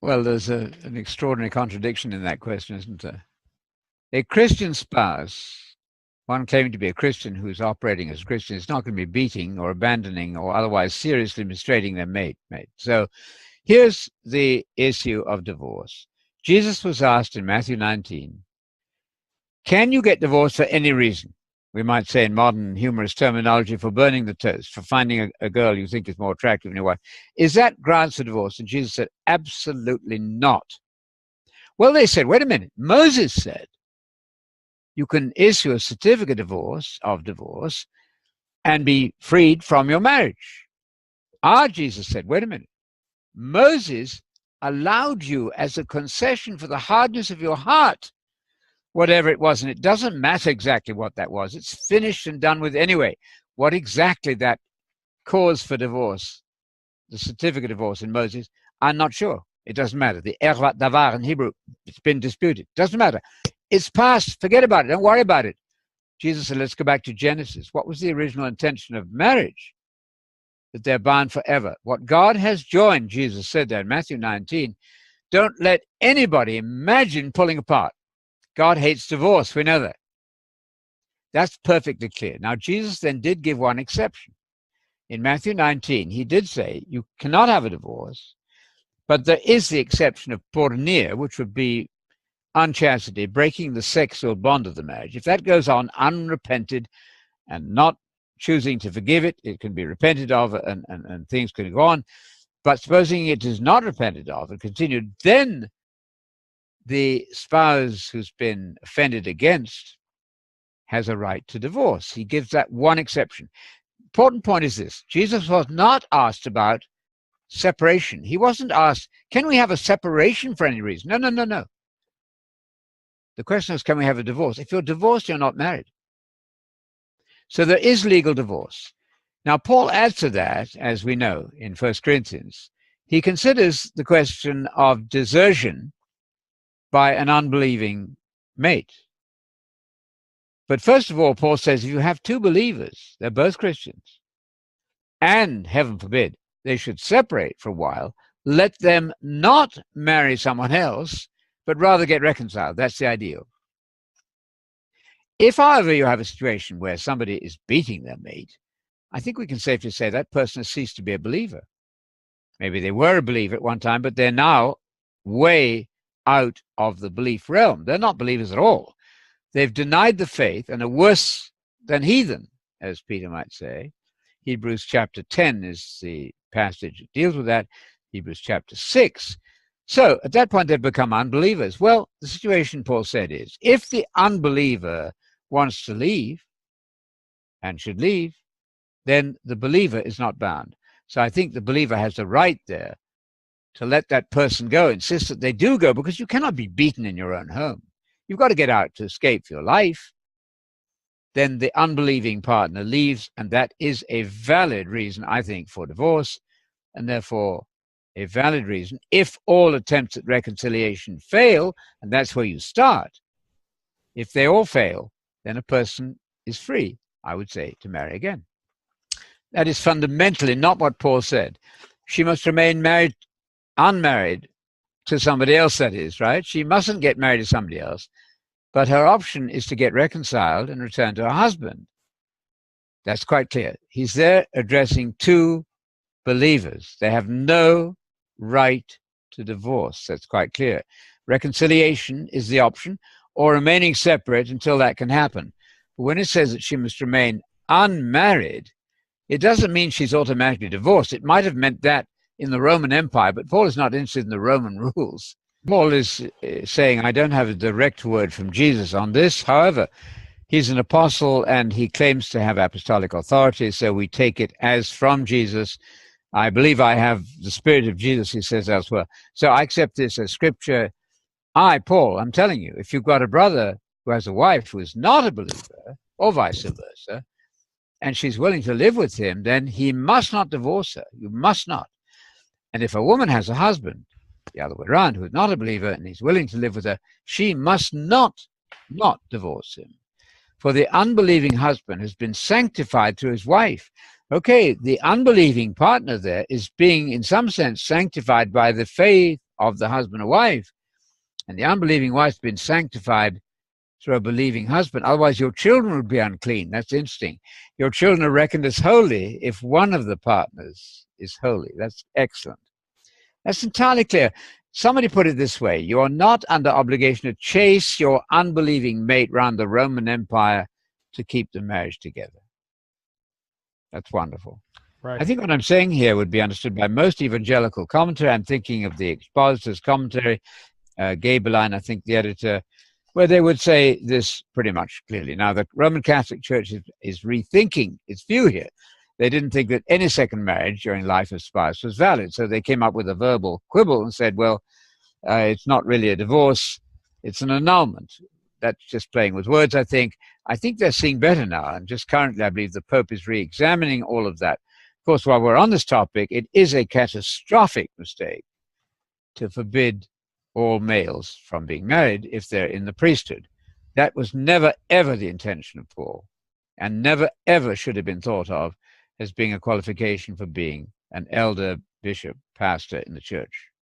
Well, there's an extraordinary contradiction in that question, isn't there? A Christian spouse, one claiming to be a Christian who's operating as a Christian, is not going to be beating or abandoning or otherwise seriously mistreating their mate. So here's the issue of divorce. Jesus was asked in Matthew 19, can you get divorced for any reason? We might say in modern humorous terminology, for burning the toast, for finding a girl you think is more attractive than your wife. Is that grounds for divorce? And Jesus said, absolutely not. Well, they said, wait a minute. Moses said, you can issue a certificate of divorce and be freed from your marriage. Jesus said, wait a minute. Moses allowed you as a concession for the hardness of your heart, whatever it was, and it doesn't matter exactly what that was. It's finished and done with anyway. What exactly that cause for divorce, the certificate of divorce in Moses, I'm not sure. It doesn't matter. The ervat davar in Hebrew, it's been disputed. Doesn't matter. It's past. Forget about it. Don't worry about it. Jesus said, let's go back to Genesis. What was the original intention of marriage? That they're bound forever. What God has joined, Jesus said that in Matthew 19, don't let anybody imagine pulling apart. God hates divorce. We know that. That's perfectly clear. Now, Jesus then did give one exception. In Matthew 19, he did say you cannot have a divorce, but there is the exception of porneia, which would be unchastity, breaking the sexual bond of the marriage. If that goes on unrepented and not choosing to forgive it, it can be repented of and things can go on. But supposing it is not repented of and continued, then the spouse who's been offended against has a right to divorce. He gives that one exception. Important point is this. Jesus was not asked about separation. He wasn't asked, can we have a separation for any reason? No. The question is, can we have a divorce? If you're divorced, you're not married. So there is legal divorce. Now, Paul adds to that, as we know in 1 Corinthians, he considers the question of desertion by an unbelieving mate. But first of all, Paul says, if you have two believers, they're both Christians, and heaven forbid, they should separate for a while, let them not marry someone else, but rather get reconciled. That's the ideal. If, however, you have a situation where somebody is beating their mate, I think we can safely say that person has ceased to be a believer. Maybe they were a believer at one time, but they're now way out of the belief realm. They're not believers at all. They've denied the faith and are worse than heathen, as Peter might say. Hebrews chapter 10 is the passage that deals with that. Hebrews chapter 6. So at that point, they've become unbelievers. Well, the situation, Paul said, is if the unbeliever wants to leave and should leave, then the believer is not bound. So I think the believer has the right there to let that person go, insist that they do go, because you cannot be beaten in your own home. You've got to get out to escape for your life. Then the unbelieving partner leaves, and that is a valid reason, I think, for divorce, and therefore a valid reason. If all attempts at reconciliation fail, and that's where you start, if they all fail, then a person is free, I would say, to marry again. That is fundamentally not what Paul said. She must remain unmarried to somebody else, that is, right? She mustn't get married to somebody else, but her option is to get reconciled and return to her husband. That's quite clear. He's there addressing two believers. They have no right to divorce. That's quite clear. Reconciliation is the option, or remaining separate until that can happen. But when it says that she must remain unmarried, it doesn't mean she's automatically divorced. It might have meant that in the Roman Empire, but Paul is not interested in the Roman rules. Paul is saying, I don't have a direct word from Jesus on this. However, he's an apostle and he claims to have apostolic authority, so we take it as from Jesus. I believe I have the spirit of Jesus, he says elsewhere. So I accept this as scripture. Paul, I'm telling you, if you've got a brother who has a wife who is not a believer, or vice versa, and she's willing to live with him, then he must not divorce her. You must not. And if a woman has a husband, the other way around, who is not a believer and he's willing to live with her, she must not divorce him. For the unbelieving husband has been sanctified through his wife. Okay, the unbelieving partner there is being, in some sense, sanctified by the faith of the husband or wife. And the unbelieving wife's been sanctified through a believing husband. Otherwise, your children would be unclean. That's interesting. Your children are reckoned as holy if one of the partners is holy. That's excellent. That's entirely clear. Somebody put it this way: you are not under obligation to chase your unbelieving mate round the Roman Empire to keep the marriage together. That's wonderful. Right. I think what I'm saying here would be understood by most evangelical commentary. I'm thinking of the Expositor's commentary, Gabeline, I think the editor, where they would say this pretty much clearly. Now, the Roman Catholic Church is rethinking its view here. They didn't think that any second marriage during life of spouse was valid, so they came up with a verbal quibble and said, well, it's not really a divorce, it's an annulment. That's just playing with words, I think. I think they're seeing better now, and just currently I believe the Pope is re-examining all of that. Of course, while we're on this topic, it is a catastrophic mistake to forbid all males from being married if they're in the priesthood. That was never, ever the intention of Paul, and never, ever should have been thought of as being a qualification for being an elder, bishop, pastor in the church.